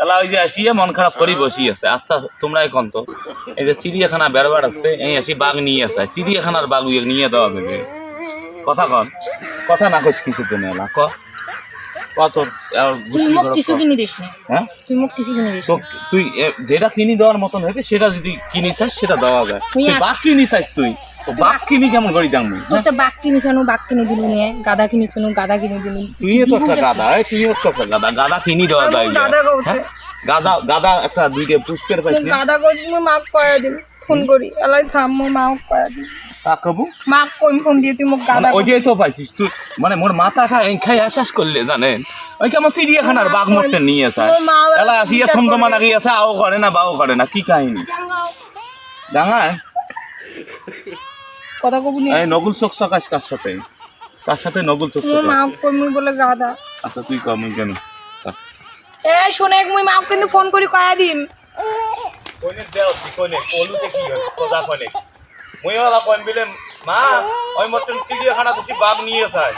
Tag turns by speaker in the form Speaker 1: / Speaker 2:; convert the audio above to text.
Speaker 1: এলা ওই যে আসিয়া মন খারাপ করি বসি আছে। আচ্ছা তোমরা এখন তো এই যে চিড়িয়াখানা বেড়বার আছে, এই আসি বাঘ নিয়ে আসে, চিড়িয়াখানার বাঘ নিয়ে দেওয়া যাবে? কথা কন, কথা না কইস কিছু তো নেলা ক কত তুই যেটা কিনি দেওয়ার মতন হয়েছে সেটা যদি কিনি চাস সেটা দেওয়া যায়। তুই বাঘ কিনি চাইস, তুই বাঘ কিনি কেমন করি জানবি?
Speaker 2: বাঘ কিনেছানো বাঘ কিনে দিল নিয়ে, গাদা কিনেছানো গাদা কিনে দিল।
Speaker 1: তুইও তো একটা গাদা, তুইও তো একটা গাদা, গাদা কিনি দেওয়া যায়। গাদা গাদা একটা দুইটা পুষ্পের পাইছি।
Speaker 2: গাদা কই মাক কয়া দিন ফোন করি এলাই থামো মাও কয়া দিন
Speaker 1: কাকবু
Speaker 2: মাক কই ফোন দিয়ে তুই মোক গাদা
Speaker 1: ওইটাই তো পাইছিস তুই। মানে মোর মাথাটা খাই আশ্বাস করলে জানেন ওই কেমন চিড়িয়াখানার বাঘ মরতে নিয়ে যায়। এলা আসিয়া থমথমা লাগি আছে, আও করে না বাও করে না, কি কাহিনী ডাঙায়
Speaker 2: কথা কবু নি।
Speaker 1: এই নগুল চোখ চকাস কার সাথে? কার সাথে নগুল চোখ চকাস?
Speaker 2: মাক কই মুই বলে গাদা।
Speaker 1: আচ্ছা তুই কম কেন
Speaker 2: এ শুনে মুই মাক কিন্তু ফোন করি কয়া দিন।
Speaker 1: কইনে দেও তুই কইনে কলুতে কি হল তোজা কইনে মুই ওলা কইন বিলে মা ওই মতন চিড়িয়াখানা কিছু বাঘ নিয়ে যায়।